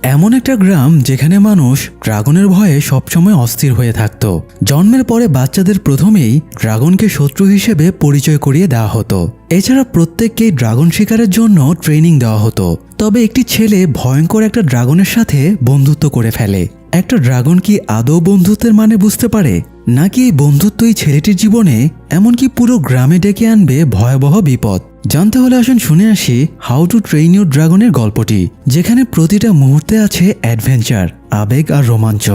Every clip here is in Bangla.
এমন একটা গ্রাম যেখানে মানুষ ড্রাগনের ভয়ে সবসময় অস্থির হয়ে থাকত। জন্মের পরে বাচ্চাদের প্রথমেই ড্রাগনকে শত্রু হিসেবে পরিচয় করিয়ে দেওয়া হতো। এছাড়া প্রত্যেককেই ড্রাগন শিকারের জন্য ট্রেনিং দেওয়া হতো। তবে একটি ছেলে ভয়ঙ্কর একটা ড্রাগনের সাথে বন্ধুত্ব করে ফেলে। একটা ড্রাগন কি আদৌ বন্ধুত্বের মানে বুঝতে পারে, নাকি এই বন্ধুত্বই ছেলেটির জীবনে এমনকি পুরো গ্রামে ডেকে আনবে ভয়াবহ বিপদ? জানতে হলে আসুন শুনে আসি হাউ টু ট্রেন ইউর ড্রাগনের গল্পটি, যেখানে প্রতিটা মুহূর্তে আছে অ্যাডভেঞ্চার, আবেগ আর রোমাঞ্চ।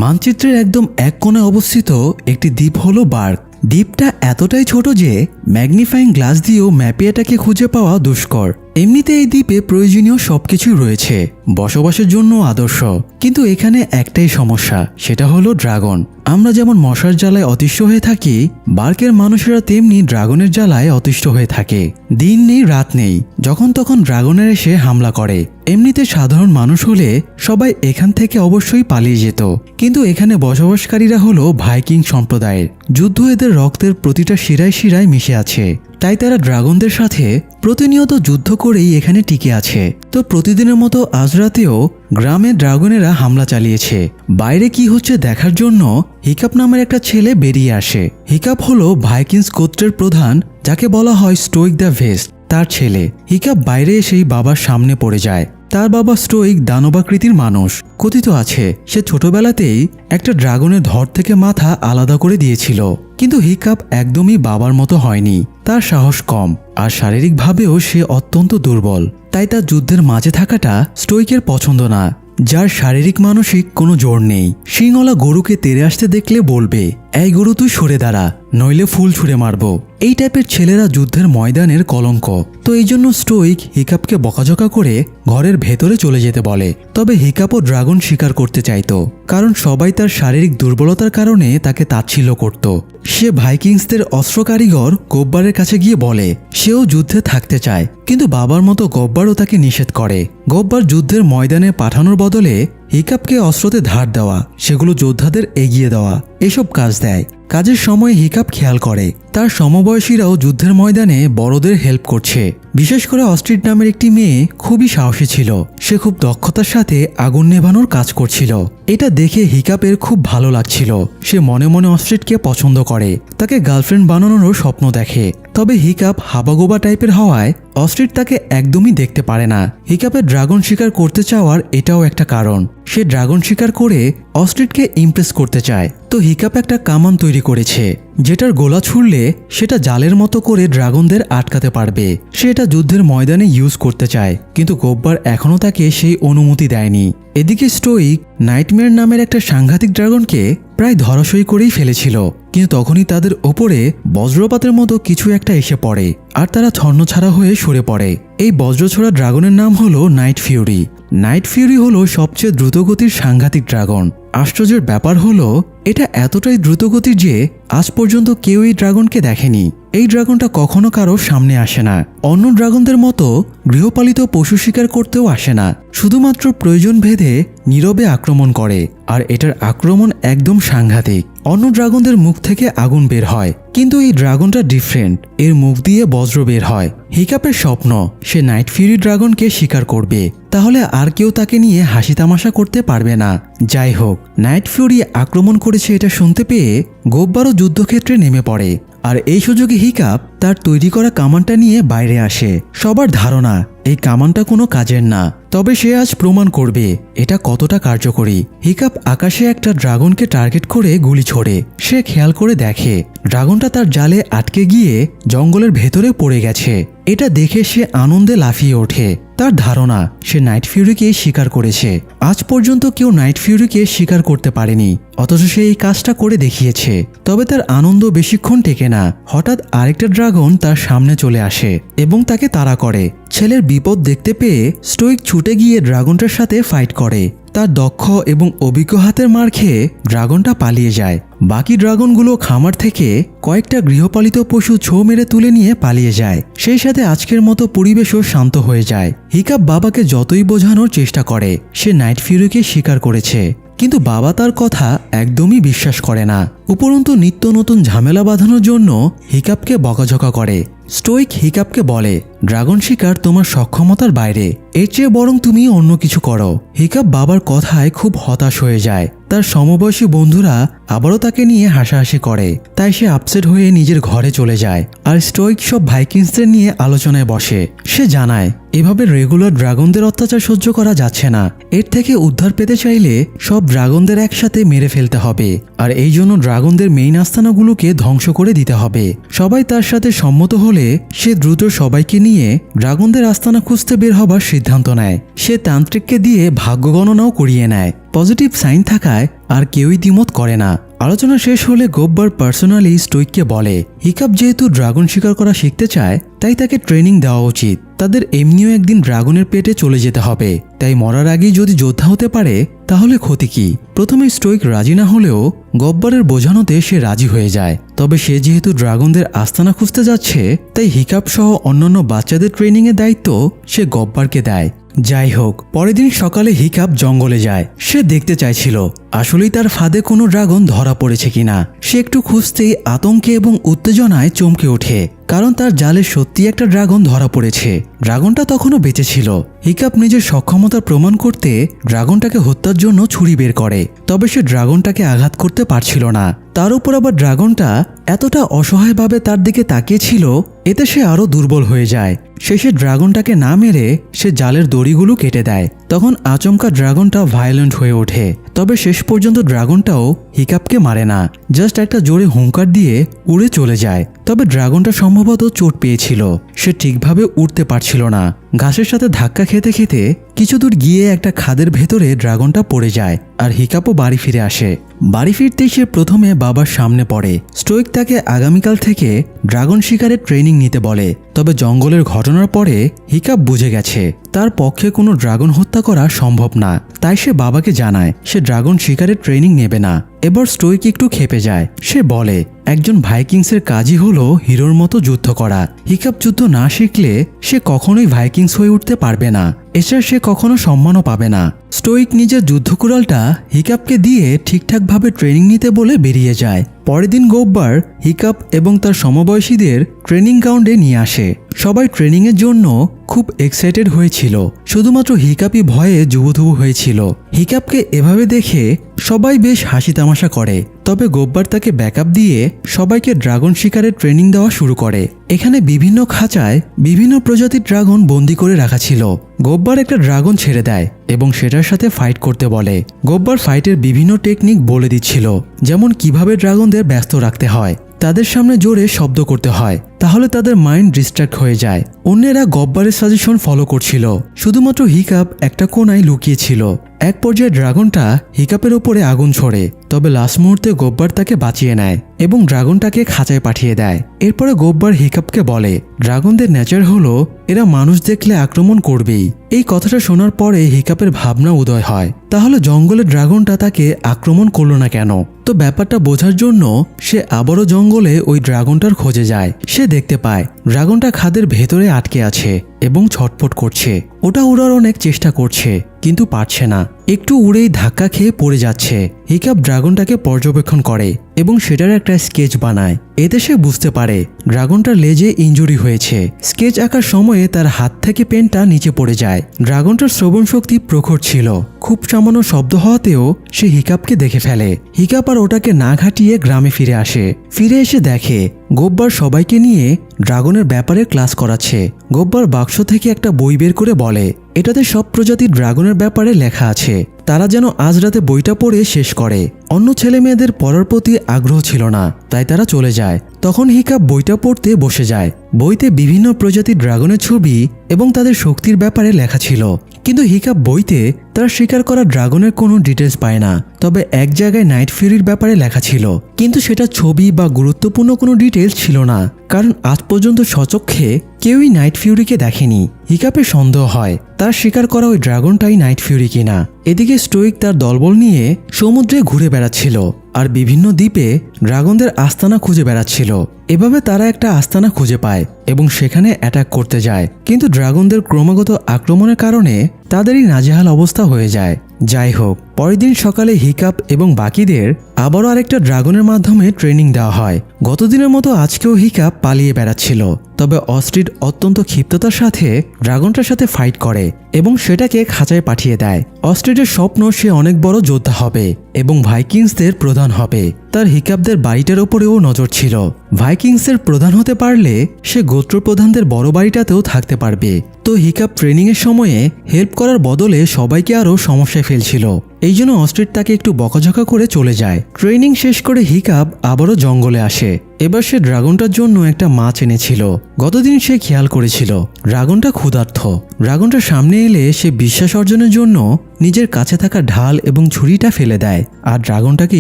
মানচিত্রের একদম এক কোণে অবস্থিত একটি দ্বীপ হলো বার্গ। দ্বীপটা এতটাই ছোট যে ম্যাগনিফাইং গ্লাস দিয়েও ম্যাপে এটাকে খুঁজে পাওয়া দুষ্কর। এমনিতে এই দ্বীপে প্রয়োজনীয় সবকিছুই রয়েছে, বসবাসের জন্য আদর্শ। কিন্তু এখানে একটাই সমস্যা, সেটা হলো ড্রাগন। আমরা যেমন মশার জ্বালায় অতিষ্ঠ হয়ে থাকি, বার্গের মানুষেরা তেমনি ড্রাগনের জ্বালায় অতিষ্ঠ হয়ে থাকে। দিন নেই রাত নেই, যখন তখন ড্রাগনের এসে হামলা করে। এমনিতে সাধারণ মানুষ হলে সবাই এখান থেকে অবশ্যই পালিয়ে যেত, কিন্তু এখানে বসবাসকারীরা হলো ভাইকিং সম্প্রদায়ের। যুদ্ধ এদের রক্তের প্রতিটা শিরায় শিরায় মিশে আছে, তাই তারা ড্রাগনদের সাথে প্রতিনিয়ত যুদ্ধ করেই এখানে টিকে আছে। তো প্রতিদিনের মতো আজ রাতেও গ্রামে ড্রাগনেরা হামলা চালিয়েছে। বাইরে কি হচ্ছে দেখার জন্য হিকাপ নামের একটা ছেলে বেরিয়ে আসে। হিকাপ হলো ভাইকিংস গোত্রের প্রধান, যাকে বলা হয় স্টোইক দ্য ভেস্ট, তার ছেলে। হিকাপ বাইরে এসেই বাবার সামনে পড়ে যায়। তার বাবা স্টোইক দানবাকৃতির মানুষ। কথিত আছে সে ছোটবেলাতেই একটা ড্রাগনের ধর থেকে মাথা আলাদা করে দিয়েছিল। কিন্তু হিকাপ একদমই বাবার মতো হয়নি। তার সাহস কম, আর শারীরিকভাবেও সে অত্যন্ত দুর্বল। তাই তার যুদ্ধের মাঝে থাকাটা স্টোইকের পছন্দ না, যার শারীরিক মানসিক কোনো জোর নেই। শিংওয়ালা গরুকে তেড়ে আসতে দেখলে বলবে, এই গরু তুই সরে দাঁড়া, নইলে ফুল ছুঁড়ে মারবো। এই টাইপের ছেলেরা যুদ্ধের ময়দানের কলঙ্ক। তো এই জন্য স্টোইক হিকাপকে বকাঝকা করে ঘরের ভেতরে চলে যেতে বলে। তবে হিকাপও ড্রাগন শিকার করতে চাইতো, কারণ সবাই তার শারীরিক দুর্বলতার কারণে তাকে তাচ্ছিল্য করত। সে ভাইকিংসদের অস্ত্র কারিগর গব্বারের কাছে গিয়ে বলে সেও যুদ্ধে থাকতে চায়, কিন্তু বাবার মতো গব্বারও তাকে নিষেধ করে। গব্বার যুদ্ধের ময়দানে পাঠানোর বদলে হিকাপকে অস্ত্রতে ধার দেওয়া, সেগুলো যোদ্ধাদের এগিয়ে দেওয়া, এসব কাজ দেয়। কাজের সময় হিকাপ খেয়াল করে তার সমবয়সীরাও যুদ্ধের ময়দানে বড়দের হেল্প করছে। বিশেষ করে অস্ট্রিট নামের একটি মেয়ে খুবই সাহসী ছিল। সে খুব দক্ষতার সাথে আগুন নেভানোর কাজ করছিল। এটা দেখে হিকাপের খুব ভালো লাগছিল। সে মনে মনে অস্ট্রিটকে পছন্দ করে, তাকে গার্লফ্রেন্ড বানানোরও স্বপ্ন দেখে। তবে হিকাপ হাবাগোবা টাইপের হওয়ায় অস্ট্রিট তাকে একদমই দেখতে পারে না। হিকাপের ড্রাগন শিকার করতে চাওয়ার এটাও একটা কারণ। সে ড্রাগন শিকার করে অস্ট্রিটকে ইমপ্রেস করতে চায়। তো হিকাপ একটা কামান তৈরি করেছে, যেটার গোলা ছুড়লে সেটা জালের মতো করে ড্রাগনদের আটকাতে পারবে। সে এটা যুদ্ধের ময়দানে ইউজ করতে চায়, কিন্তু গব্বার এখনও তাকে সেই অনুমতি দেয়নি। এদিকে স্টোইক নাইটমেয়ার নামের একটা সাংঘাতিক ড্রাগনকে প্রায় ধরাশয়ী করেই ফেলেছিল, কিন্তু তখনই তাদের ওপরে বজ্রপাতের মতো কিছু একটা এসে পড়ে, আর তারা ছন্নছাড়া হয়ে সরে পড়ে। এই বজ্রছোড়া ড্রাগনের নাম হলো নাইট ফিউরি। নাইট ফিউরি হলো সবচেয়ে দ্রুতগতির সাংঘাতিক ড্রাগন। আশ্চর্যের ব্যাপার হলো এটা এতটাই দ্রুতগতির যে আজ পর্যন্ত কেউ এই ড্রাগনকে দেখেনি। এই ড্রাগনটা কখনো কারো সামনে আসে না। অন্য ড্রাগনদের মতো গৃহপালিত পশু শিকার করতেও আসে না, শুধুমাত্র প্রয়োজন ভেদে নীরবে আক্রমণ করে। আর এটার আক্রমণ একদম সাংঘাতিক। অন্য ড্রাগনদের মুখ থেকে আগুন বের হয়, কিন্তু এই ড্রাগনটা ডিফারেন্ট। এর মুখ দিয়ে বজ্র বের হয়। হিকাপের স্বপ্ন সে নাইট ফিউরি ড্রাগনকে শিকার করবে, তাহলে আর কেউ তাকে নিয়ে হাসি তামাশা করতে পারবে না। যাই হোক, নাইট ফিউরি আক্রমণ করেছে এটা শুনতে পেয়ে গব্বারও যুদ্ধক্ষেত্রে নেমে পড়ে। আর এই সুযোগে হিকাপ তার তৈরি করা কামানটা নিয়ে বাইরে আসে। সবার ধারণা এই কামানটা কোনো কাজের না, তবে সে আজ প্রমাণ করবে এটা কতটা কার্যকরী। হিকাপ আকাশে একটা ড্রাগনকে টার্গেট করে গুলি ছোড়ে। সে খেয়াল করে দেখে ড্রাগনটা তার জালে আটকে গিয়ে জঙ্গলের ভেতরে পড়ে গেছে। এটা দেখে সে আনন্দে লাফিয়ে ওঠে। তার ধারণা সে নাইট ফিউরিকে শিকার করেছে। আজ পর্যন্ত কেউ নাইট ফিউরিকে শিকার করতে পারেনি, অথচ সে এই কাজটা করে দেখিয়েছে। তবে তার আনন্দ বেশিক্ষণ টেকে না। হঠাৎ আরেকটা ড্রাগন তার সামনে চলে আসে এবং তাকে তাড়া করে। ছেলের বিপদ দেখতে পেয়ে স্টোইক ছুটে গিয়ে ড্রাগনটার সাথে ফাইট করে। তার দক্ষ এবং অভিজ্ঞ হাতের মার খেয়ে ড্রাগনটা পালিয়ে যায়। বাকি ড্রাগনগুলো খামার থেকে কয়েকটা গৃহপালিত পশু ছো মেরে তুলে নিয়ে পালিয়ে যায়। সেই সাথে আজকের মতো পরিবেশও শান্ত হয়ে যায়। হিকাপ বাবাকে যতই বোঝানোর চেষ্টা করে সে নাইট ফিউরিকে শিকার করেছে, কিন্তু বাবা তার কথা একদমই বিশ্বাস করে না। উপরন্তু নিত্য নতুন ঝামেলা বাঁধানোর জন্য হিকাপকে বকাঝকা করে। স্টোইক হিকাপকে বলে, ড্রাগন শিকার তোমার সক্ষমতার বাইরে, এর চেয়ে বরং তুমি অন্য কিছু করো। হিকাপ বাবার কথায় খুব হতাশ হয়ে যায়। তার সমবয়সী বন্ধুরা আবারও তাকে নিয়ে হাসাহাসি করে, তাই সে আপসেট হয়ে নিজের ঘরে চলে যায়। আর স্টোইক সব ভাইকিংসদের নিয়ে আলোচনায় বসে। সে জানায় এভাবে রেগুলার ড্রাগনদের অত্যাচার সহ্য করা যাচ্ছে না। এর থেকে উদ্ধার পেতে চাইলে সব ড্রাগনদের একসাথে মেরে ফেলতে হবে, আর এই জন্য ড্রাগনদের মেইন আস্তানাগুলোকে ধ্বংস করে দিতে হবে। সবাই তার সাথে সম্মত হলে সে দ্রুত সবাইকে নিয়ে ড্রাগনদের আস্তানা খুঁজতে বের হবার সিদ্ধান্ত নেয়। সে তান্ত্রিককে দিয়ে ভাগ্য গণনাও করিয়ে নেয়। পজিটিভ সাইন থাকায় আর কেউই দ্বিমত করে না। আলোচনা শেষ হলে গব্বর পার্সোনালি স্টোইককে বলে, হিকাপ যেহেতু ড্রাগন শিকার করা শিখতে চায় তাই তাকে ট্রেনিং দেওয়া উচিত। তাদের এমনিও একদিন ড্রাগনের পেটে চলে যেতে হবে, তাই মরার আগেই যদি যোদ্ধা হতে পারে তাহলে ক্ষতি কি। প্রথমে স্টোইক রাজি না হলেও গব্বরের বোঝানোতে সে রাজি হয়ে যায়। তবে সে যেহেতু ড্রাগনদের আস্তানা খুঁজতে যাচ্ছে তাই হিকাপ সহ অন্যান্য বাচ্চাদের ট্রেনিংয়ের দায়িত্ব সে গব্বরকে দেয়। যাই হোক, পরের দিন সকালে হিকাপ জঙ্গলে যায়। সে দেখতে চাইছিল আসলেই তার ফাঁদে কোনো ড্রাগন ধরা পড়েছে কিনা। সে একটু খুঁজতেই আতঙ্কে এবং উত্তেজনায় চমকে ওঠে, কারণ তার জালে সত্যি একটা ড্রাগন ধরা পড়েছে। ড্রাগনটা তখনও বেঁচে ছিল। হিকাপ নিজের সক্ষমতা প্রমাণ করতে ড্রাগনটাকে হত্যার জন্য ছুরি বের করে, তবে সে ড্রাগনটাকে আঘাত করতে পারছিল না। তার উপর আবার ড্রাগনটা এতটা অসহায়ভাবে তার দিকে তাকিয়েছিল, এতে সে আরো দুর্বল হয়ে যায়। শেষে ড্রাগনটাকে না মেরে সে জালের দড়িগুলো কেটে দেয়। তখন আচমকা ড্রাগনটা ভায়োলেন্ট হয়ে ওঠে, তবে শেষ পর্যন্ত ড্রাগনটাও হিকাপকে মারে না, জাস্ট একটা জোরে হুঙ্কার দিয়ে উড়ে চলে যায়। তবে ড্রাগনটা সম্ভবত চোট পেয়েছিল, সে ঠিকভাবে উঠতে পারছিল না। ঘাসের সাথে ধাক্কা খেতে খেতে কিছু দূর গিয়ে একটা খাদের ভেতরে ড্রাগনটা পড়ে যায়, আর হিকাপও বাড়ি ফিরে আসে। বাড়ি ফিরতেই সে প্রথমে বাবার সামনে পড়ে। স্টোইক তাকে আগামীকাল থেকে ড্রাগন শিকারের ট্রেনিং নিতে বলে, তবে জঙ্গলের ঘটনার পরে হিকাপ বুঝে গেছে তার পক্ষে কোনো ড্রাগন হত্যা করা সম্ভব না। তাই সে বাবাকে জানায় সে ড্রাগন শিকারের ট্রেনিং নেবে না। এবার স্টোইক একটু খেপে যায়। সে বলে একজন ভাইকিংসের কাজই হলো হিরোর মতো যুদ্ধ করা। হিকাপ যুদ্ধ না শিখলে সে কখনোই ভাইকিংস হয়ে উঠতে পারবে না, এছাড়া সে কখনো সম্মানও পাবে না। স্টোইক নিজের যুদ্ধকুড়ালটা হিকাপকে দিয়ে ঠিকঠাকভাবে ট্রেনিং নিতে বলে বেরিয়ে যায়। পরের দিন গব্বর হিকাপ এবং তার সমবয়সীদের ট্রেনিং গ্রাউন্ডে নিয়ে আসে। সবাই ট্রেনিংয়ের জন্য খুব এক্সাইটেড হয়েছিল, শুধুমাত্র হিকাপই ভয়ে জুবুথুবু হয়েছিল। হিকাপকে এভাবে দেখে সবাই বেশ হাসি তামাশা করে, তবে গব্বর তাকে ব্যাকআপ দিয়ে সবাইকে ড্রাগন শিকারের ট্রেনিং দেওয়া শুরু করে। এখানে বিভিন্ন খাঁচায় বিভিন্ন প্রজাতির ড্রাগন বন্দি করে রাখা ছিল। গব্বর একটা ড্রাগন ছেড়ে দেয় এবং সেটার সাথে ফাইট করতে বলে। গব্বর ফাইটের বিভিন্ন টেকনিক বলে দিচ্ছিল, যেমন কিভাবে ড্রাগনদের ব্যস্ত রাখতে হয়, তাদের সামনে জোরে শব্দ করতে হয়, তাহলে তাদের মাইন্ড ডিস্ট্র্যাক্ট হয়ে যায়। অন্যেরা গব্বরের সাজেশন ফলো করছিল, শুধুমাত্র হিকাপ একটা কোণায় লুকিয়েছিল। এক পর্যায়ে ড্রাগনটা হিকাপের ওপরে আগুন ছড়ে, তবে লাস্ট মুহূর্তে গব্বর তাকে বাঁচিয়ে নেয় এবং ড্রাগনটাকে খাঁচায় পাঠিয়ে দেয়। এরপরে গব্বর হিকাপকে বলে ড্রাগনদের নেচার হলো এরা মানুষ দেখলে আক্রমণ করবেই। এই কথাটা শোনার পরে হিকাপের ভাবনা উদয় হয়, তাহলে জঙ্গলের ড্রাগনটা তাকে আক্রমণ করলো না কেন। তো ব্যাপারটা বোঝার জন্য সে আবারও জঙ্গলে ওই ড্রাগনটার খোঁজে যায়। সে দেখতে পায় ড্রাগনটা খাদের ভেতরে আটকে আছে এবং ছটফট করছে। ওটা উড়ার অনেক চেষ্টা করছে কিন্তু পারছে না, একটু উড়েই ধাক্কা খেয়ে পড়ে যাচ্ছে। হিকাপ ড্রাগনটাকে পর্যবেক্ষণ করে এবং সেটার একটা স্কেচ বানায়। এতে সে বুঝতে পারে ড্রাগনটার লেজে ইনজুরি হয়েছে। স্কেচ আঁকার সময়ে তার হাত থেকে পেনটা নিচে পড়ে যায়। ড্রাগনটার শ্রবণ শক্তি প্রখর ছিল, খুব সামান্য শব্দ হওয়াতেও সে হিকাপকে দেখে ফেলে। হিকাপ আর ওটাকে না ঘাটিয়ে গ্রামে ফিরে আসে। ফিরে এসে দেখে গব্বর সবাইকে নিয়ে ড্রাগনের ব্যাপারে ক্লাস করাচ্ছে। গব্বর বাক্স থেকে একটা বই বের করে বলে এটাতে সব প্রজাতির ড্রাগনের ব্যাপারে লেখা আছে, তারা যেন আজ রাতে বইটা পড়ে শেষ করে। অন্য ছেলে মেয়েদের পড়ার প্রতি আগ্রহ ছিল না, তাই তারা চলে যায়। তখন হিকাপ বইটা পড়তে বসে যায়। বইতে বিভিন্ন প্রজাতির ড্রাগনের ছবি এবং তাদের শক্তির ব্যাপারে লেখা ছিল, কিন্তু হিকাপ বইতে তারা শিকার করা ড্রাগনের কোনো ডিটেলস পায় না। তবে এক জায়গায় নাইট ফিউরির ব্যাপারে লেখা ছিল, কিন্তু সেটা ছবি বা গুরুত্বপূর্ণ কোনো ডিটেলস ছিল না, কারণ আজ পর্যন্ত স্বচক্ষে কেউই নাইট ফিউরিকে দেখেনি। হিকাপের সন্দেহ হয় তার শিকার করা ওই ড্রাগনটাই নাইট ফিউরি কিনা। এদিকে স্টোইক তার দলবল নিয়ে সমুদ্রে ঘুরে বেড়াচ্ছিল আর বিভিন্ন দ্বীপে ড্রাগনদের আস্তানা খুঁজে বেড়াচ্ছিল। এভাবে তারা একটা আস্তানা খুঁজে পায় এবং সেখানে অ্যাটাক করতে যায়, কিন্তু ড্রাগনদের ক্রমাগত আক্রমণের কারণে তাদেরই নাজেহাল অবস্থা হয়ে যায়। যাই হোক, পরের দিন সকালে হিকাপ এবং বাকিদের আবারও আরেকটা ড্রাগনের মাধ্যমে ট্রেনিং দেওয়া হয়। গতদিনের মতো আজকেও হিকাপ পালিয়ে বেড়াচ্ছিল, তবে অস্ট্রিড অত্যন্ত ক্ষিপ্ততার সাথে ড্রাগনটার সাথে ফাইট করে এবং সেটাকে খাঁচায় পাঠিয়ে দেয়। অস্ট্রিডের স্বপ্ন সে অনেক বড় যোদ্ধা হবে এবং ভাইকিংসদের প্রধান হবে। তার হিকাপদের বাড়িটার ওপরেও নজর ছিল। ভাইকিংসের প্রধান হতে পারলে সে গোত্রপ্রধানদের বড় বাড়িটাতেও থাকতে পারবে। তো হিকাপ ট্রেনিংয়ের সময়ে হেল্প করার বদলে সবাইকে আরও সমস্যায় ফেলছিল। এই জন্য অস্ট্রিড তাকে একটু বকাঝকা করে চলে যায়। ট্রেনিং শেষ করে হিকাপ আবারও জঙ্গলে আসে। এবার সে ড্রাগনটার জন্য একটা মাছ এনেছিল। গতদিন সে খেয়াল করেছিল ড্রাগনটা ক্ষুধার্ত। ড্রাগনটার সামনে এলে সে বিশ্বাস অর্জনের জন্য নিজের কাছে থাকা ঢাল এবং ছুরিটা ফেলে দেয় আর ড্রাগনটাকে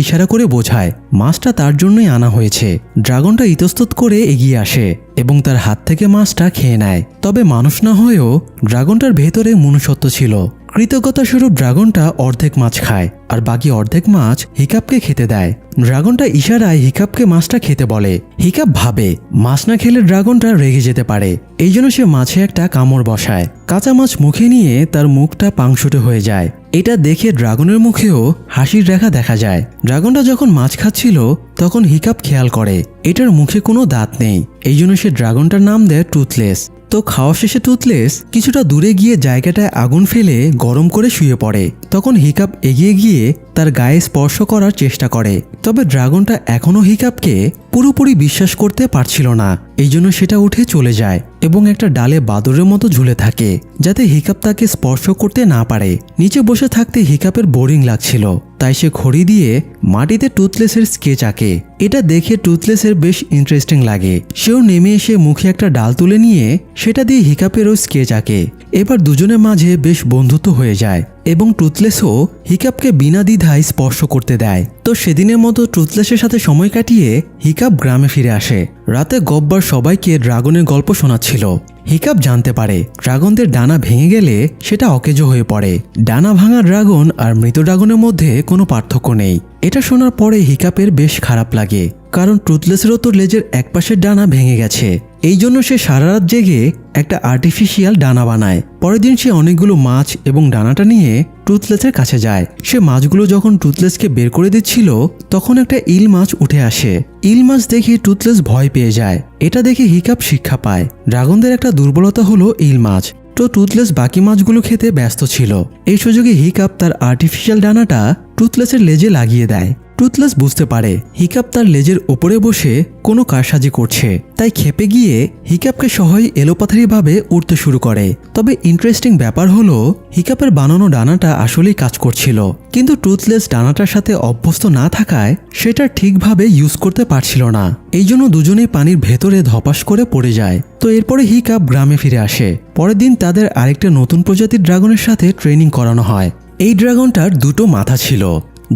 ইশারা করে বোঝায় মাছটা তার জন্যই আনা হয়েছে। ড্রাগনটা ইতস্তত করে এগিয়ে আসে এবং তার হাত থেকে মাছটা খেয়ে নেয়। তবে মানুষ না হয়েও ড্রাগনটার ভেতরে মনুষ্যত্ব ছিল। কৃতজ্ঞতা স্বরূপ ড্রাগনটা অর্ধেক মাছ খায় আর বাকি অর্ধেক মাছ হিকাপকে খেতে দেয়। ড্রাগনটা ইশারায় হিকাপকে মাছটা খেতে বলে। হিকাপ ভাবে মাছ না খেলে ড্রাগনটা রেগে যেতে পারে, এই জন্য সে মাছে একটা কামড় বসায়। কাঁচা মাছ মুখে নিয়ে তার মুখটা পাংশুটে হয়ে যায়। এটা দেখে ড্রাগনের মুখেও হাসির রেখা দেখা যায়। ড্রাগনটা যখন মাছ খাচ্ছিল তখন হিকাপ খেয়াল করে এটার মুখে কোনো দাঁত নেই, এই জন্য সে ড্রাগনটার নাম দেয় টুথলেস। তো খাওয়া শেষে টুথলেস কিছুটা দূরে গিয়ে জায়গাটায় আগুন ফেলে গরম করে শুয়ে পড়ে। তখন হিকাপ এগিয়ে গিয়ে তার গায়ে স্পর্শ করার চেষ্টা করে, তবে ড্রাগনটা এখনও হিকাপকে পুরোপুরি বিশ্বাস করতে পারছিল না। এই জন্য সেটা উঠে চলে যায় এবং একটা ডালে বাদুরের মতো ঝুলে থাকে যাতে হিকাপ তাকে স্পর্শ করতে না পারে। নিচে বসে থাকতে হিকাপের বোরিং লাগছিল, তাই সে খড়ি দিয়ে মাটিতে টুথলেসের স্কেচ আঁকে। এটা দেখে টুথলেসের বেশ ইন্টারেস্টিং লাগে। সেও নেমে এসে মুখে একটা ডাল তুলে নিয়ে সেটা দিয়ে হিকাপেরও স্কেচ আঁকে। এবার দুজনের মাঝে বেশ বন্ধুত্ব হয়ে যায় এবং টুথলেসও হিকাপকে বিনা দ্বিধায় স্পর্শ করতে দেয়। তো সেদিনের মতো টুথলেসের সাথে সময় কাটিয়ে হিকাপ গ্রামে ফিরে আসে। রাতে গব্বর সবাইকে ড্রাগনের গল্প শোনাচ্ছিল। হিকাপ জানতে পারে ড্রাগনদের ডানা ভেঙে গেলে সেটা অকেজো হয়ে পড়ে। ডানা ভাঙা ড্রাগন আর মৃত ড্রাগনের মধ্যে কোনো পার্থক্য নেই। এটা শোনার পরে হিকাপের বেশ খারাপ লাগে, কারণ টুথলেসেরও তো লেজের একপাশের ডানা ভেঙে গেছে। এই জন্য সে সারা রাত জেগে একটা আর্টিফিশিয়াল ডানা বানায়। পরের দিন সে অনেকগুলো মাছ এবং ডানাটা নিয়ে টুথলেসের কাছে যায়। সে মাছগুলো যখন টুথলেসকে বের করে দিচ্ছিল তখন একটা ইল মাছ উঠে আসে। ইল মাছ দেখে টুথলেস ভয় পেয়ে যায়। এটা দেখে হিকাপ শিক্ষা পায় ড্রাগনদের একটা দুর্বলতা হলো ইল মাছ। তো টুথলেস বাকি মাছগুলো খেতে ব্যস্ত ছিল। এই সুযোগে হিকাপ তার আর্টিফিশিয়াল ডানাটা টুথলেসের লেজে লাগিয়ে দেয়। টুথলেস বুঝতে পারে হিকাপ তার লেজের ওপরে বসে কোনো কারসাজি করছে, তাই ক্ষেপে গিয়ে হিকাপকে সহই এলোপাথারিভাবে উড়তে শুরু করে। তবে ইন্টারেস্টিং ব্যাপার হলো হিকাপের বানানো ডানাটা আসলেই কাজ করছিল, কিন্তু টুথলেস ডানাটার সাথে অভ্যস্ত না থাকায় সেটা ঠিকভাবে ইউজ করতে পারছিল না। এই জন্য দুজনেই পানির ভেতরে ধপাস করে পড়ে যায়। তো এরপরে হিকাপ গ্রামে ফিরে আসে। পরের দিন তাদের আরেকটা নতুন প্রজাতির ড্রাগনের সাথে ট্রেনিং করানো হয়। এই ড্রাগনটার দুটো মাথা ছিল,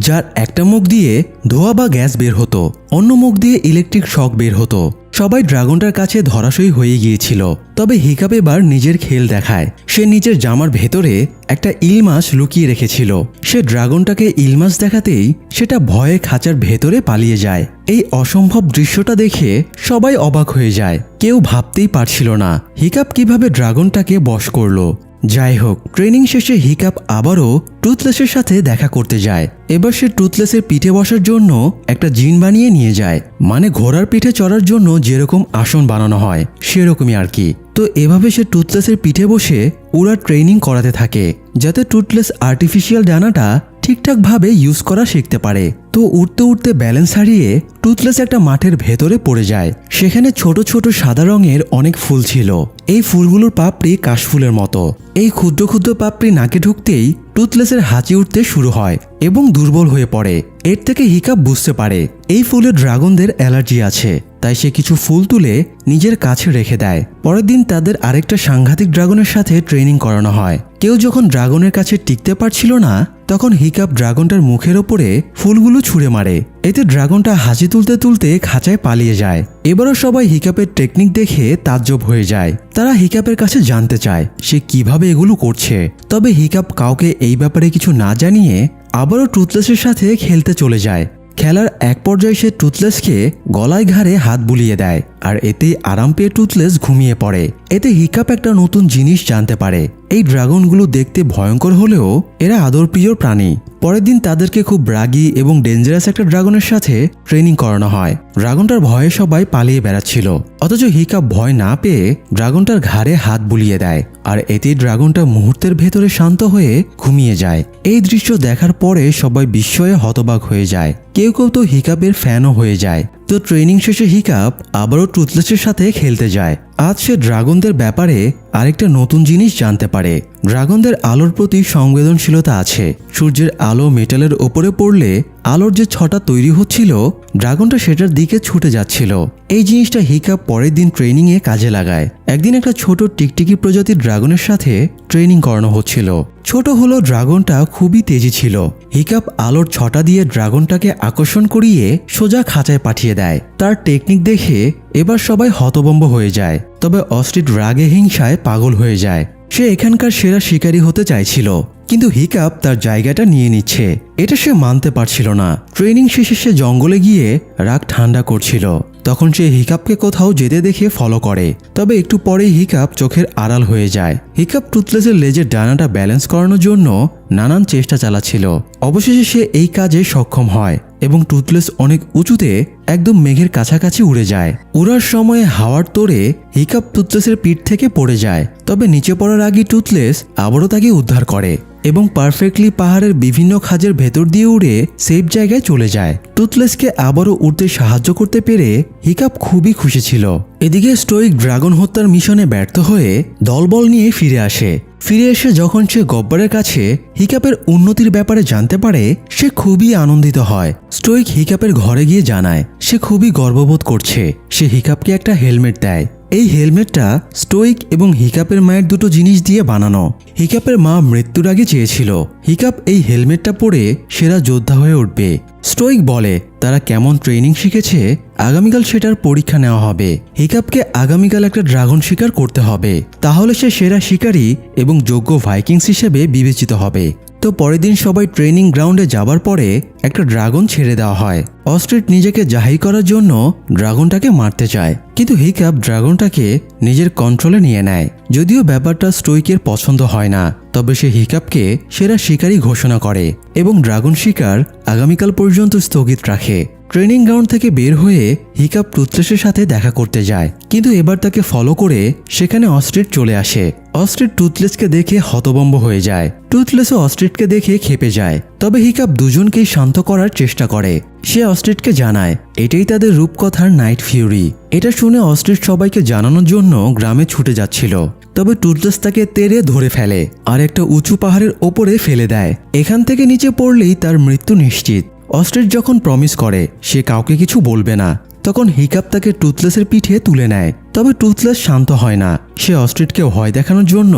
যার একটা মুখ দিয়ে ধোঁয়া বা গ্যাস বের হতো, অন্য মুখ দিয়ে ইলেকট্রিক শক বের হতো। সবাই ড্রাগনটার কাছে ধরাশয়ী হয়ে গিয়েছিল। তবে হিকাপ এবার নিজের খেল দেখায়। সে নিজের জামার ভেতরে একটা ইল মাছ লুকিয়ে রেখেছিল। সে ড্রাগনটাকে ইল মাছ দেখাতেই সেটা ভয়ে খাঁচার ভেতরে পালিয়ে যায়। এই অসম্ভব দৃশ্যটা দেখে সবাই অবাক হয়ে যায়। কেউ ভাবতেই পারছিল না হিকাপ কিভাবে ড্রাগনটাকে বশ করলো। যাই হোক, ট্রেনিং শেষে হিকাপ আবারও টুথলেসের সাথে দেখা করতে যায়। এবার সে টুথলেসের পিঠে বসার জন্য একটা জিন বানিয়ে নিয়ে যায়, মানে ঘোড়ার পিঠে চড়ার জন্য যেরকম আসন বানানো হয় সেরকমই আর কি। তো এভাবে সে টুথলেসের পিঠে বসে ওরা ট্রেনিং করাতে থাকে যাতে টুথলেস আর্টিফিশিয়াল ডানাটা ঠিকঠাকভাবে ইউজ করা শিখতে পারে। তো উঠতে উঠতে ব্যালেন্স হারিয়ে টুথলেস একটা মাঠের ভেতরে পড়ে যায়। সেখানে ছোট ছোট সাদা রঙের অনেক ফুল ছিল। এই ফুলগুলোর পাপড়ি কাশফুলের মতো। এই ক্ষুদ্র ক্ষুদ্র পাপড়ি নাকে ঢুকতেই টুথলেসের হাঁচি উঠতে শুরু হয় এবং দুর্বল হয়ে পড়ে। এর থেকে হিকাপ বুঝতে পারে এই ফুলে ড্রাগনদের অ্যালার্জি আছে, তাই সে কিছু ফুল তুলে নিজের কাছে রেখে দেয়। পরের দিন তাদের আরেকটা সাংঘাতিক ড্রাগনের সাথে ট্রেনিং করানো হয়। কেউ যখন ড্রাগনের কাছে টিকতে পারছিল না তখন হিকাপ ড্রাগনটার মুখের ওপরে ফুলগুলো ছুঁড়ে মারে। এতে ড্রাগনটা হাসি তুলতে তুলতে খাঁচায় পালিয়ে যায়। এবারও সবাই হিকাপের টেকনিক দেখে তাজ্জব হয়ে যায়। তারা হিকাপের কাছে জানতে চায় সে কিভাবে এগুলো করছে। তবে হিকাপ কাউকে এই ব্যাপারে কিছু না জানিয়ে আবারও টুথলেসের সাথে খেলতে চলে যায়। খেলার এক পর্যায়ে সে টুথলেসকে গলায় ঘাড়ে হাত বুলিয়ে দেয়, আর এতেই আরাম পেয়ে টুথলেস ঘুমিয়ে পড়ে। এতে হিকাপ একটা নতুন জিনিস জানতে পারে, এই ড্রাগনগুলো দেখতে ভয়ঙ্কর হলেও এরা আদরপ্রিয় প্রাণী। পরের দিন তাদেরকে খুব রাগী এবং ডেঞ্জারাস একটা ড্রাগনের সাথে ট্রেনিং করানো হয়। ড্রাগনটার ভয়ে সবাই পালিয়ে বেড়াচ্ছিল, অথচ হিকাপ ভয় না পেয়ে ড্রাগনটার ঘাড়ে হাত বুলিয়ে দেয়, আর এতে ড্রাগনটা মুহূর্তের ভেতরে শান্ত হয়ে ঘুমিয়ে যায়। এই দৃশ্য দেখার পরে সবাই বিস্ময়ে হতবাক হয়ে যায়, কেউ কেউ তো হিকাপের ফ্যানও হয়ে যায়। তো ট্রেনিং শেষে হিকাপ আবারও টুথলেসের সাথে খেলতে যায়। আজ সে ড্রাগনদের ব্যাপারে আরেকটা নতুন জিনিস জানতে পারে। ড্রাগনদের আলোর প্রতি সংবেদনশীলতা আছে। সূর্যের আলো মেটালের ওপরে পড়লে আলোর যে ছটা তৈরি হচ্ছিল, ড্রাগনটা সেটার দিকে ছুটে যাচ্ছিল। এই জিনিসটা হিকাপ পরের দিন ট্রেনিংয়ে কাজে লাগায়। একদিন একটা ছোট টিকটিকি প্রজাতির ড্রাগনের সাথে ট্রেনিং করানো হচ্ছিল। ছোট হলো ড্রাগনটা খুবই তেজি ছিল। হিকাপ আলোর ছটা দিয়ে ড্রাগনটাকে আকর্ষণ করিয়ে সোজা খাঁচায় পাঠিয়ে দেয়। তার টেকনিক দেখে এবার সবাই হতভম্ব হয়ে যায়। তবে অস্ট্রিচ রাগে হিংসায় পাগল হয়ে যায়। সে এখানকার সেরা শিকারী হতে চাইছিল, কিন্তু হিকাপ তার জায়গাটা নিয়ে নিচ্ছে, এটা সে মানতে পারছিল না। ট্রেনিং শেষে সে জঙ্গলে গিয়ে রাগ ঠান্ডা করছিল। তখন সে হিকাপকে কোথাও যেতে দেখে ফলো করে, তবে একটু পরেই হিকাপ চোখের আড়াল হয়ে যায়। হিকাপ টুথলেসের লেজের ডানাটা ব্যালেন্স করানোর জন্য নানান চেষ্টা চালাচ্ছিল। অবশেষে সে এই কাজে সক্ষম হয় এবং টুথলেস অনেক উঁচুতে একদম মেঘের কাছাকাছি উড়ে যায়। উড়ার সময় হাওয়ার তোড়ে হিকাপ টুথলেসের পিঠ থেকে পড়ে যায়, তবে নিচে পড়ার আগে টুথলেস আবারও তাকে উদ্ধার করে এবং পারফেক্টলি পাহাড়ের বিভিন্ন খাঁজের ভেতর দিয়ে উড়ে সেফ জায়গায় চলে যায়। টুথলেসকে আবারও উড়তে সাহায্য করতে পেরে হিকাপ খুবই খুশি ছিল। এদিকে স্টোইক ড্রাগন হত্যার মিশনে ব্যর্থ হয়ে দলবল নিয়ে ফিরে আসে। ফিরে এসে যখন সে গব্বরের কাছে হিকাপের উন্নতির ব্যাপারে জানতে পারে, সে খুবই আনন্দিত হয়। স্টোইক হিকাপের ঘরে গিয়ে জানায় সে খুবই গর্ববোধ করছে। সে হিকাপকে একটা হেলমেট দেয়। এই হেলমেটটা স্টোইক এবং হিকাপের মায়ের দুটো জিনিস দিয়ে বানানো। হিকাপের মা মৃত্যুর আগে চেয়েছিল হিকাপ এই হেলমেটটা পরে সেরা যোদ্ধা হয়ে উঠবে। স্টোইক বলে তারা কেমন ট্রেনিং শিখেছে, আগামীকাল সেটার পরীক্ষা নেওয়া হবে। হিকাপকে আগামীকাল একটা ড্রাগন শিকার করতে হবে, তাহলে সে সেরা শিকারী এবং যোগ্য ভাইকিংস হিসেবে বিবেচিত হবে। তো পরের দিন সবাই ট্রেনিং গ্রাউন্ডে যাবার পরে একটা ড্রাগন ছেড়ে দেওয়া হয়। অস্ট্রিচ নিজেকে জাহির করার জন্য ড্রাগনটাকে মারতে চায়, কিন্তু হিকাপ ড্রাগনটাকে নিজের কন্ট্রোলে নিয়ে নেয়। যদিও ব্যাপারটা স্টোইকের পছন্দ হয় না, তবে সে হিকাপকে সেরা শিকারী ঘোষণা করে এবং ড্রাগন শিকার আগামীকাল পর্যন্ত স্থগিত রাখে। ট্রেনিং গ্রাউন্ড থেকে বের হয়ে হিকাপ টুথলেসের সাথে দেখা করতে যায়, কিন্তু এবার তাকে ফলো করে সেখানে অস্ট্রিচ চলে আসে। অস্ট্রিচ টুথলেসকে দেখে হতভম্ব হয়ে যায়। টুথলেসও অস্ট্রিচকে দেখে ক্ষেপে যায়, তবে হিকাপ দুজনকেই শান্ত করার চেষ্টা করে। সে অস্ট্রিচকে জানায় এটাই তাদের রূপকথার নাইট ফিউরি। এটা শুনে অস্ট্রিচ সবাইকে জানানোর জন্য গ্রামে ছুটে যাচ্ছিল, তবে টুথলেস তাকে তেড়ে ধরে ফেলে আর একটা উঁচু পাহাড়ের ওপরে ফেলে দেয়। এখান থেকে নিচে পড়লেই তার মৃত্যু নিশ্চিত। অস্ট্রিচ যখন প্রমিস করে সে কাউকে কিছু বলবে না, তখন হিকাপ তাকে টুথলেসের পিঠে তুলে নেয়। তবে টুথলেস শান্ত হয় না। সে অস্ট্রিচকে ভয় দেখানোর জন্য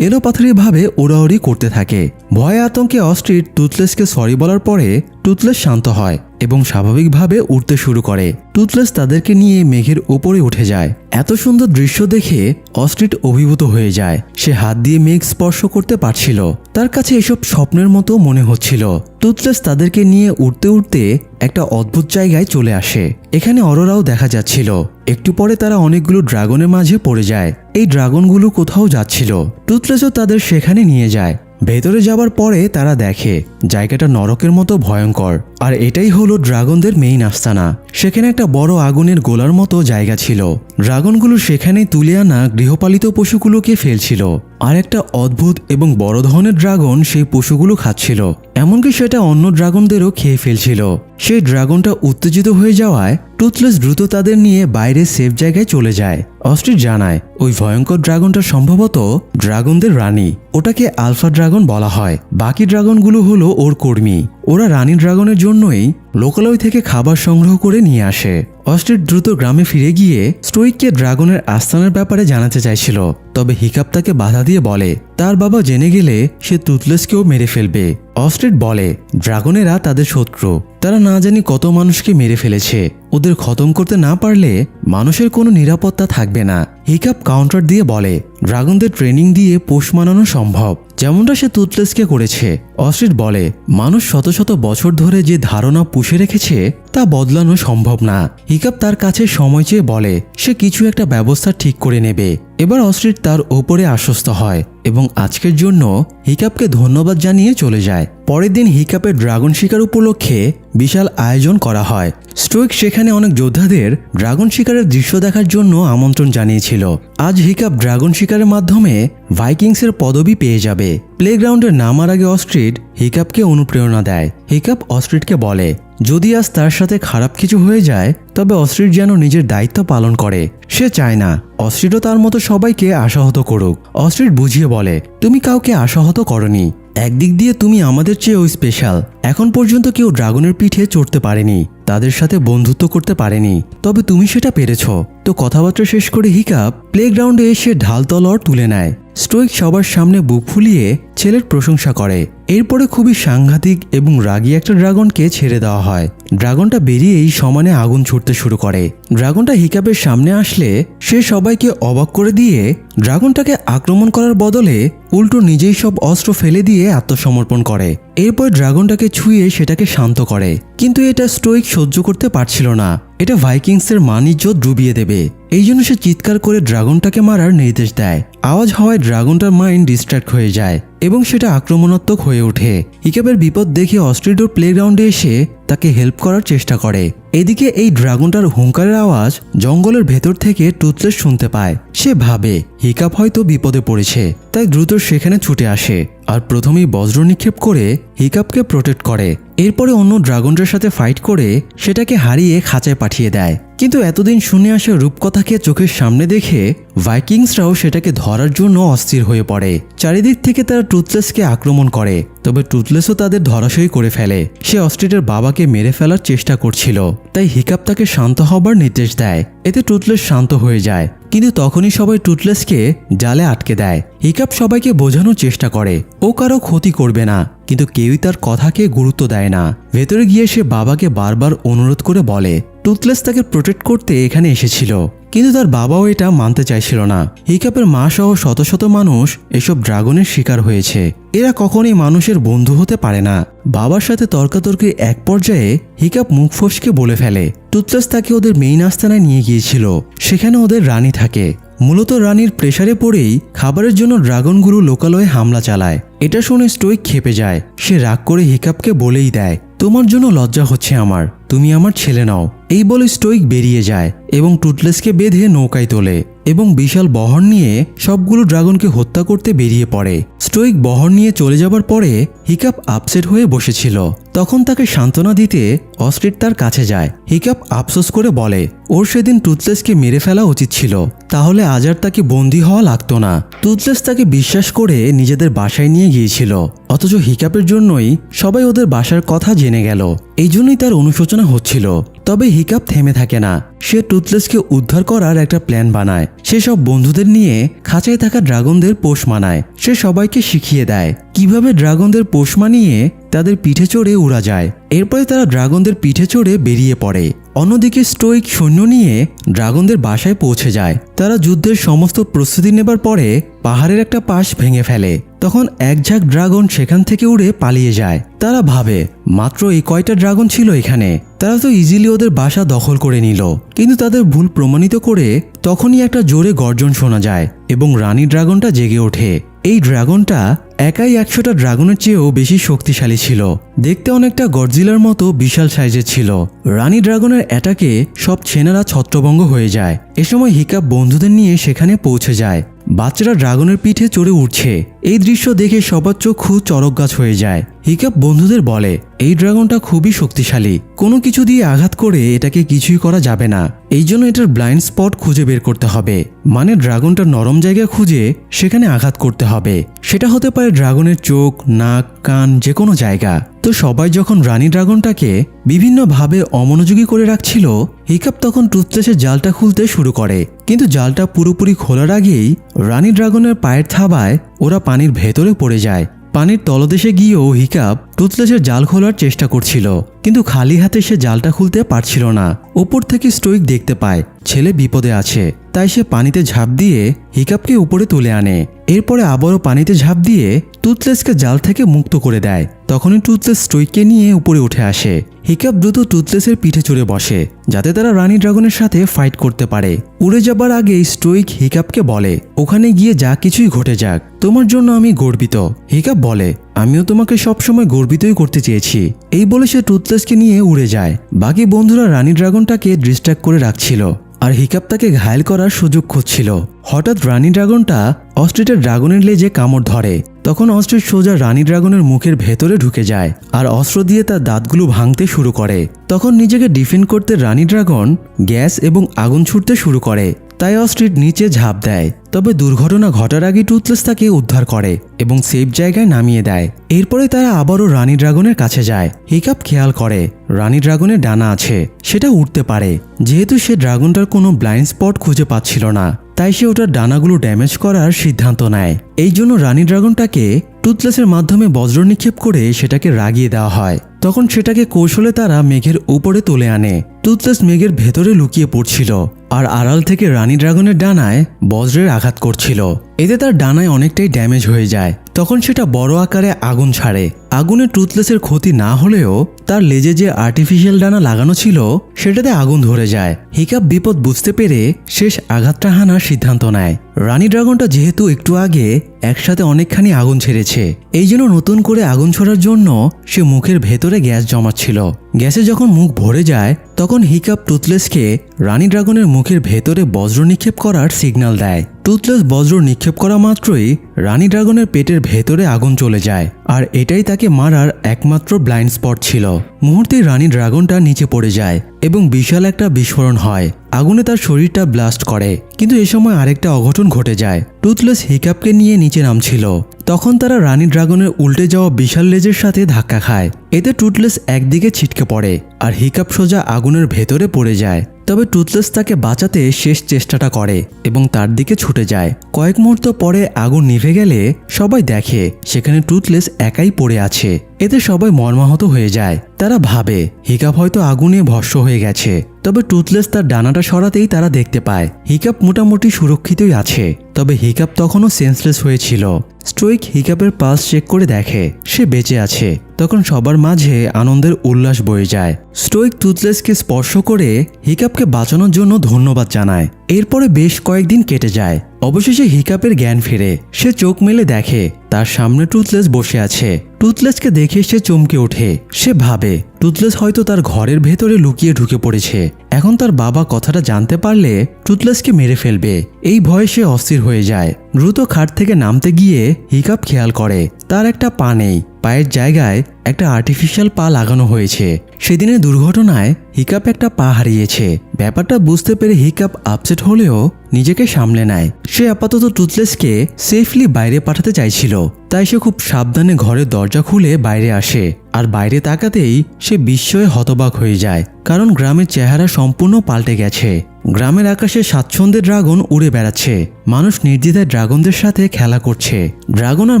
এলোপাথারিভাবে ওড়াওড়ি করতে থাকে। ভয়ে আতঙ্কে অস্ট্রিচ টুথলেসকে সরি বলার পরে টুথলেস শান্ত হয় এবং স্বাভাবিকভাবে উড়তে শুরু করে। টুথলেস তাদেরকে নিয়ে মেঘের উপরে উঠে যায়। এত সুন্দর দৃশ্য দেখে অস্ট্রিচ অভিভূত হয়ে যায়। সে হাত দিয়ে মেঘ স্পর্শ করতে পারছিল। তার কাছে এসব স্বপ্নের মতো মনে হচ্ছিল। টুথলেস তাদেরকে নিয়ে উড়তে উড়তে একটা অদ্ভুত জায়গায় চলে আসে। এখানে অরোরাও দেখা যাচ্ছিল। একটু পরে তারা অনেকগুলো ড্রাগনের মাঝে পড়ে যায়। এই ড্রাগনগুলো কোথাও যাচ্ছিল। টুথলেসও তাদের সেখানে নিয়ে যায়। ভেতরে যাবার পরে তারা দেখে জায়গাটা নরকের মতো ভয়ঙ্কর, আর এটাই হলো ড্রাগনদের মেইন আস্তানা। সেখানে একটা বড় আগুনের গোলার মতো জায়গা ছিল। ড্রাগনগুলো সেখানে তুলে আনা গৃহপালিত পশুগুলোকে ফেলছিল, আর একটা অদ্ভুত এবং বড় ধরনের ড্রাগন সেই পশুগুলো খাচ্ছিল, এমনকি সেটা অন্য ড্রাগনদেরও খেয়ে ফেলছিল। সেই ড্রাগনটা উত্তেজিত হয়ে যাওয়ায় টুথলেস দ্রুত তাদের নিয়ে বাইরে সেফ জায়গায় চলে যায়। অস্ট্রিচ জানায় ওই ভয়ঙ্কর ড্রাগনটা সম্ভবত ড্রাগনদের রানী। ওটাকে আলফা ড্রাগন বলা হয়। বাকি ড্রাগনগুলো হলো ওর কর্মী। ওরা রানী ড্রাগনের জন্যই লোকালয় থেকে খাবার সংগ্রহ করে নিয়ে আসে। অস্ট্রিচ দ্রুত গ্রামে ফিরে গিয়ে স্টোইককে ড্রাগনের আস্তানার ব্যাপারে জানাতে চাইছিল, তবে হিকাপ তাকে বাধা দিয়ে বলে তার বাবা জেনে গেলে সে টুথলেসকেও মেরে ফেলবে। অস্ট্রিচ বলে ড্রাগনেরা তাদের শত্রু, তারা না জানি কত মানুষকে মেরে ফেলেছে। ওদের খতম করতে না পারলে মানুষের কোনো নিরাপত্তা থাকবে না। হিকাপ কাউন্টার দিয়ে বলে ড্রাগনদের ট্রেনিং দিয়ে পোষ মানানো সম্ভব, যেমনটা সে টুথলেসকে করেছে। অস্ট্রিচ বলে মানুষ শত শত বছর ধরে যে ধারণা পুষে রেখেছে তা বদলানো সম্ভব না। হিকাপ তার কাছে সময় চেয়ে বলে সে কিছু একটা ব্যবস্থা ঠিক করে নেবে। এবার অস্ট্রিচ তার ওপরে আশ্বস্ত হয় এবং আজকের জন্য হিকাপকে ধন্যবাদ জানিয়ে চলে যায়। পরের দিন হিকাপের ড্রাগন শিকার উপলক্ষে বিশাল আয়োজন করা হয়। স্টোইক সেখানে অনেক যোদ্ধাদের ড্রাগন শিকারের দৃশ্য দেখার জন্য আমন্ত্রণ জানিয়েছিল। আজ হিকাপ ড্রাগন শিকারের মাধ্যমে ভাইকিংসের পদবি পেয়ে যাবে। প্লেগ্রাউন্ডে নামার আগে অস্ট্রিচ হিকাপকে অনুপ্রেরণা দেয়। হিকাপ অস্ট্রিচকে বলে যদি আজ তার সাথে খারাপ কিছু হয়ে যায় তবে অস্ট্রিচ যেন নিজের দায়িত্ব পালন করে। সে চায় না অস্ট্রিচও তার মতো সবাইকে আশাহত করুক। অস্ট্রিচ বুঝিয়ে বলে তুমি কাউকে আশাহত করনি, একদিক দিয়ে তুমি আমাদের চেয়েও স্পেশাল। এখন পর্যন্ত কেউ ড্রাগনের পিঠে চড়তে পারেনি, তাদের সাথে বন্ধুত্ব করতে পারেনি, তবে তুমি সেটা পেরেছ। তো কথাবার্তা শেষ করে হিকাপ প্লেগ্রাউন্ডে এসে ঢাল তলোয়ার তুলে নেয়। স্টোইক সবার সামনে বুক ফুলিয়ে ছেলের প্রশংসা করে। এরপরে খুবই সাংঘাতিক এবং রাগী একটা ড্রাগনকে ছেড়ে দেওয়া হয়। ড্রাগনটা বেরিয়েই সমানে আগুন ছুটতে শুরু করে। ড্রাগনটা হিকাপের সামনে আসলে সে সবাইকে অবাক করে দিয়ে ড্রাগনটাকে আক্রমণ করার বদলে উল্টো নিজেই সব অস্ত্র ফেলে দিয়ে আত্মসমর্পণ করে। এরপর ড্রাগনটাকে ছুঁয়ে সেটাকে শান্ত করে, কিন্তু এটা স্টোইক সহ্য করতে পারছিল না। এটা ভাইকিংসের মান-ইজ্জত ডুবিয়ে দেবে। এই জন্য সে চিৎকার করে ড্রাগনটাকে মারার নির্দেশ দেয়। আওয়াজ হওয়ায় ড্রাগনটার মাইন্ড ডিস্ট্র্যাক্ট হয়ে যায় এবং সেটা আক্রমণাত্মক হয়ে ওঠে। হিকাপের বিপদ দেখে অস্ট্রিচও প্লেগ্রাউন্ডে এসে তাকে হেল্প করার চেষ্টা করে। এদিকে এই ড্রাগনটার হুঙ্কারের আওয়াজ জঙ্গলের ভেতর থেকে টুথলেস শুনতে পায়। সে ভাবে হিকাপ হয়তো বিপদে পড়েছে, তাই দ্রুত সেখানে ছুটে আসে আর প্রথমেই বজ্র নিক্ষেপ করে হিকাপকে প্রোটেক্ট করে। এরপরে অন্য ড্রাগনটার সাথে ফাইট করে সেটাকে হারিয়ে খাঁচায় পাঠিয়ে দেয়। কিন্তু এতদিন শুনে আসা রূপকথাকে চোখের সামনে দেখে ভাইকিংসরাও সেটাকে ধরার জন্য অস্থির হয়ে পড়ে। চারিদিক থেকে তারা টুথলেসকে আক্রমণ করে, তবে টুথলেসও তাদের ধরাশয়ী করে ফেলে। সে অস্ট্রিচের বাবাকে মেরে ফেলার চেষ্টা করছিল, তাই হিকাপ তাকে শান্ত হবার নির্দেশ দেয়। এতে টুথলেস শান্ত হয়ে যায়, কিন্তু তখনই সবাই টুথলেসকে জালে আটকে দেয়। হিকাপ সবাইকে বোঝানোর চেষ্টা করে ও কারো ক্ষতি করবে না, কিন্তু কেউই তার কথাকে গুরুত্ব দেয় না। ভেতরে গিয়ে সে বাবাকে বারবার অনুরোধ করে বলে টুথলেস তাকে প্রোটেক্ট করতে এখানে এসেছিল, কিন্তু তার বাবাও এটা মানতে চাইছিল না। হিকাপের মা সহ শত শত মানুষ এসব ড্রাগনের শিকার হয়েছে। এরা কখনোই মানুষের বন্ধু হতে পারে না। বাবার সাথে তর্কাতর্কির এক পর্যায়ে হিকাপ মুখ ফসকে বলে ফেলে টুথলেস তাকে ওদের মেইন আস্তানায় নিয়ে গিয়েছিল, সেখানে ওদের রানী থাকে। মূলত রানীর প্রেসারে পড়েই খাবারের জন্য ড্রাগনগুলো লোকালয়ে হামলা চালায়। এটা শুনে স্টোইক ক্ষেপে যায়। সে রাগ করে হিকাপকে বলেই দেয় তোমার জন্য লজ্জা হচ্ছে আমার, তুমি আমার ছেলে নাও। এই বলে স্টোইক বেরিয়ে যায় এবং টুথলেসকে বেঁধে নৌকায় তোলে এবং বিশাল বহর নিয়ে সবগুলো ড্রাগনকে হত্যা করতে বেরিয়ে পড়ে। স্টোইক বহর নিয়ে চলে যাবার পরে হিকাপ আপসেট হয়ে বসেছিল। তখন তাকে সান্ত্বনা দিতে অস্ট্রিচ তার কাছে যায়। হিকাপ আফসোস করে বলে ওর সেদিন টুথলেসকে মেরে ফেলা উচিত ছিল, তাহলে আজ আর তাকে বন্দী হওয়া লাগতো না। টুথলেস তাকে বিশ্বাস করে নিজেদের বাসায় নিয়ে গিয়েছিল, অথচ হিকাপের জন্যই সবাই ওদের বাসার কথা জেনে গেল। এই জন্যই তার অনুশোচনা হচ্ছিল। তবে হিকাপ থেমে থাকে না। সে টুথলেসকে উদ্ধার করার একটা প্ল্যান বানায়। সে সব বন্ধুদের নিয়ে খাঁচায় থাকা ড্রাগনদের পোষ মানায়। সে সবাইকে শিখিয়ে দেয় কিভাবে ড্রাগনদের পোষ মানিয়ে তাদের পিঠে চড়ে উড়া যায়। এরপরে তারা ড্রাগনদের পিঠে চড়ে বেরিয়ে পড়ে। অন্যদিকে স্টোইক সৈন্য নিয়ে ড্রাগনদের বাসায় পৌঁছে যায়। তারা যুদ্ধের সমস্ত প্রস্তুতি নেবার পরে পাহাড়ের একটা পাশ ভেঙে ফেলে। তখন এক ঝাঁক ড্রাগন সেখান থেকে উড়ে পালিয়ে যায়। তারা ভাবে মাত্র এই কয়টা ড্রাগন ছিল এখানে, তারা তো ইজিলি ওদের বাসা দখল করে নিল। কিন্তু তাদের ভুল প্রমাণিত করে তখনই একটা জোরে গর্জন শোনা যায় এবং রানী ড্রাগনটা জেগে ওঠে। এই ড্রাগনটা একাই 100টা ড্রাগনের চেয়েও বেশি শক্তিশালী ছিল। দেখতে অনেকটা গডজিলার মতো বিশাল সাইজের ছিল। রানী ড্রাগনের অ্যাটাকে সব ছেনারা ছত্রভঙ্গ হয়ে যায়। এ সময় হিকাপ বন্ধুদের নিয়ে সেখানে পৌঁছে যায়। বাচ্চারা ড্রাগনের পিঠে চড়ে উঠছে। এই দৃশ্য দেখে সবার চক্ষু চড়ক গাছ হয়ে যায়। হিকাপ বন্ধুদের বলে এই ড্রাগনটা খুবই শক্তিশালী, কোনো কিছু দিয়ে আঘাত করে এটাকে কিছুই করা যাবে না। এই জন্য এটার ব্লাইন্ড স্পট খুঁজে বের করতে হবে, মানে ড্রাগনটার নরম জায়গা খুঁজে সেখানে আঘাত করতে হবে। সেটা হতে পারে ড্রাগনের চোখ, নাক, কান, যে কোনো জায়গা। তো সবাই যখন রানী ড্রাগনটাকে বিভিন্নভাবে অমনোযোগী করে রাখছিল, হিকাপ তখন টুথলেসের জালটা খুলতে শুরু করে। কিন্তু জালটা পুরোপুরি খোলার আগেই রানী ড্রাগনের পায়ের থাবায় ওরা পানির ভেতরে পড়ে যায়। পানির তলদেশে গিয়েও হিকাপ টুথলেসের জাল খোলার চেষ্টা করছিল, কিন্তু খালি হাতে সে জালটা খুলতে পারছিল না। উপর থেকে স্টোইক দেখতে পায় ছেলে বিপদে আছে, তাই সে পানিতে ঝাঁপ দিয়ে হিকাপকে উপরে তুলে আনে। এরপরে আবারও পানিতে ঝাঁপ দিয়ে টুথলেসকে জাল থেকে মুক্ত করে দেয়। তখনই টুথলেস স্টোইককে নিয়ে উপরে উঠে আসে। হিকাপ দ্রুত টুথলেসের পিঠে চড়ে বসে, যাতে তারা রানী ড্রাগনের সাথে ফাইট করতে পারে। উড়ে যাবার আগে স্টোইক হিকাপকে বলে, ওখানে গিয়ে যা কিছুই ঘটে যাক, তোমার জন্য আমি গর্বিত। হিকাপ বলে, আমিও তোমাকে সবসময় গর্বিতই করতে চেয়েছি। এই বলে সে টুথলেসকে নিয়ে উড়ে যায়। বাকি বন্ধুরা রানী ড্রাগনটাকে ডিস্ট্র্যাক্ট করে রাখছিল, আর হিকাপ তাকে ঘায়েল করার সুযোগ খুঁজছিল। হঠাৎ রানী ড্রাগনটা অস্ট্রিটের ড্রাগনের লেজে কামড় ধরে। তখন অস্ট্রিট সোজা রানী ড্রাগনের মুখের ভেতরে ঢুকে যায় আর অস্ত্র দিয়ে তার দাঁতগুলো ভাঙতে শুরু করে। তখন নিজেকে ডিফেন্ড করতে রানী ড্রাগন গ্যাস এবং আগুন ছুটতে শুরু করে, তাই অস্ট্রিট নিচে ঝাঁপ দেয়। তবে দুর্ঘটনা ঘটার আগে টুথলেস তাকে উদ্ধার করে এবং সেফ জায়গায় নামিয়ে দেয়। এরপরে তারা আবারও রানী ড্রাগনের কাছে যায়। হিকাপ খেয়াল করে রানী ড্রাগনের ডানা আছে, সেটা উঠতে পারে। যেহেতু সে ড্রাগনটার কোনো ব্লাইন্ড স্পট খুঁজে পাচ্ছিল না, তাই সে ওটার ডানাগুলো ড্যামেজ করার সিদ্ধান্ত নেয়। এই জন্য রানী ড্রাগনটাকে টুথলেসের মাধ্যমে বজ্র নিক্ষেপ করে সেটাকে রাগিয়ে দেওয়া হয়। তখন সেটাকে কৌশলে তারা মেঘের উপরে তুলে আনে। টুথলেস মেঘের ভেতরে লুকিয়ে পড়ছিল আর আড়াল থেকে রানী ড্রাগনের ডানায় বজ্রের আঘাত করছিল। এতে তার ডানায় অনেকটাই ড্যামেজ হয়ে যায়। তখন সেটা বড় আকারে আগুন ছাড়ে। আগুনে টুথলেসের ক্ষতি না হলেও তার লেজে যে আর্টিফিশিয়াল ডানা লাগানো ছিল সেটাতে আগুন ধরে যায়। হিকাপ বিপদ বুঝতে পেরে শেষ আঘাতটা হানার সিদ্ধান্ত নেয়। রানী ড্রাগনটা যেহেতু একটু আগে একসাথে অনেকখানি আগুন ছেড়েছে, এই জন্য নতুন করে আগুন ছড়ার জন্য সে মুখের ভেতরে গ্যাস জমাচ্ছিল। গ্যাসে যখন মুখ ভরে যায় তখন হিকাপ টুথলেসকে রানী ড্রাগনের মুখের ভেতরে বজ্র নিক্ষেপ করার সিগন্যাল দেয়। টুথলেস বজ্র নিক্ষেপ করা মাত্রই রানী ড্রাগনের পেটের ভেতরে আগুন চলে যায়, আর এটাই তাকে মারার একমাত্র ব্লাইন্ড স্পট ছিল। মুহূর্তেই রানী ড্রাগনটা নিচে পড়ে যায় এবং বিশাল একটা বিস্ফোরণ হয়। আগুনে তার শরীরটা ব্লাস্ট করে, কিন্তু এ সময় আরেকটা অঘটন ঘটে যায়। টুথলেস হিকাপকে নিয়ে নিচে নামছিল, তখন তারা রানী ড্রাগনের উল্টে যাওয়া বিশাল লেজের সাথে ধাক্কা খায়। এতে টুথলেস একদিকে ছিটকে পড়ে আর হিকাপ সোজা আগুনের ভেতরে পড়ে যায়। তবে টুথলেস তাকে বাঁচাতে শেষ চেষ্টাটা করে এবং তার দিকে ছুটে যায়। কয়েক মুহূর্ত পরে আগুন নিভে গেলে সবাই দেখে সেখানে টুথলেস একাই পড়ে আছে। এতে সবাই মর্মাহত হয়ে যায়। তারা ভাবে হিকাপ হয়তো আগুনে ভস্ম হয়ে গেছে। তবে টুথলেস তার ডানাটা সরাতেই তারা দেখতে পায় হিকাপ মোটামুটি সুরক্ষিতই আছে। তবে হিকাপ তখনও সেন্সলেস হয়েছিল। স্টোইক হিকাপের পালস চেক করে দেখে সে বেঁচে আছে। তখন সবার মাঝে আনন্দের উল্লাস বয়ে যায়। স্টোইক টুথলেসকে স্পর্শ করে হিকাপকে বাঁচানোর জন্য ধন্যবাদ জানায়। এরপরে বেশ কয়েকদিন কেটে যায়। অবশেষে হিকাপের জ্ঞান ফিরে। সে চোখ মেলে দেখে তার সামনে টুথলেস বসে আছে। টুথলেসকে দেখে সে চমকে ওঠে। সে ভাবে টুথলেস হয়তো তার ঘরের ভেতরে লুকিয়ে ঢুকে পড়েছে। এখন তার বাবা কথাটা জানতে পারলে টুথলেসকে মেরে ফেলবে। এই ভয়ে সে অস্থির হয়ে যায়। দ্রুত খাট থেকে নামতে গিয়ে হিকাপ খেয়াল করে তার একটা পা নেই। পায়ের জায়গায় একটা আর্টিফিশিয়াল পা লাগানো হয়েছে। সেদিনের দুর্ঘটনায় হিকাপ একটা পা হারিয়েছে। ব্যাপারটা বুঝতে পেরে হিকাপ আপসেট হলেও নিজেকে সামলে নেয়। সে আপাতত টুথলেসকে সেফলি বাইরে পাঠাতে চাইছিল, তাই সে খুব সাবধানে ঘরের দরজা খুলে বাইরে আসে। আর বাইরে তাকাতেই সে বিস্ময়ে হতবাক হয়ে যায়, কারণ গ্রামের চেহারা সম্পূর্ণ পাল্টে গেছে। গ্রামের আকাশে স্বাচ্ছন্দ্যে ড্রাগন উড়ে বেড়াচ্ছে। মানুষ নির্দ্বিধায় ড্রাগনদের সাথে খেলা করছে। ড্রাগন আর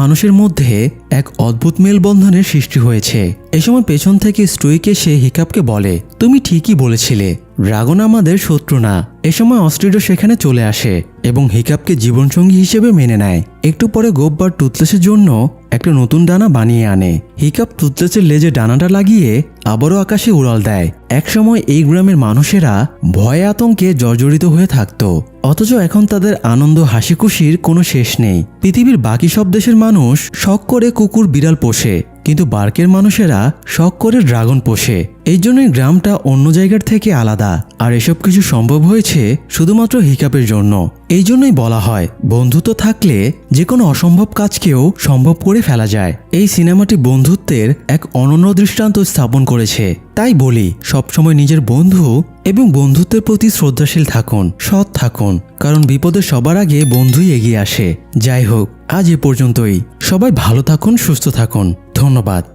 মানুষের মধ্যে এক অদ্ভুত মেলবন্ধনের সৃষ্টি হয়েছে। এ সময় পেছন থেকে স্টোইক এসে হিকাপকে বলে, তুমি ঠিকই বলেছিলে, ড্রাগন আমাদের শত্রু না। এ সময় অস্ট্রিডও সেখানে চলে আসে এবং হিকাপকে জীবনসঙ্গী হিসেবে মেনে নেয়। একটু পরে গোব্বার টুথলেসের জন্য একটা নতুন ডানা বানিয়ে আনে। হিকাপ টুথলেসের লেজে ডানাটা লাগিয়ে আবারও আকাশে উড়াল দেয়। একসময় এই গ্রামের মানুষেরা ভয়ে আতঙ্কে জর্জরিত হয়ে থাকত, অথচ এখন তাদের আনন্দ হাসি খুশির কোনো শেষ নেই। পৃথিবীর বাকি সব দেশের মানুষ শখ করে কুকুর বিড়াল পোষে, কিন্তু বার্কের মানুষেরা শখ করে ড্রাগন পোষে। এই জন্যই গ্রামটা অন্য জায়গার থেকে আলাদা। আর এসব কিছু সম্ভব হয়েছে শুধুমাত্র হিকাপের জন্য। এই জন্যই বলা হয় বন্ধুত্ব থাকলে যে কোনো অসম্ভব কাজকেও সম্ভব করে ফেলা যায়। এই সিনেমাটি বন্ধুত্বের এক অনন্য দৃষ্টান্ত স্থাপন করেছে। তাই বলি সবসময় নিজের বন্ধু এবং বন্ধুত্বের প্রতি শ্রদ্ধাশীল থাকুন, সৎ থাকুন, কারণ বিপদে সবার আগে বন্ধুই এগিয়ে আসে। যাই হোক, আজ এ পর্যন্তই। সবাই ভালো থাকুন, সুস্থ থাকুন। ধন্যবাদ।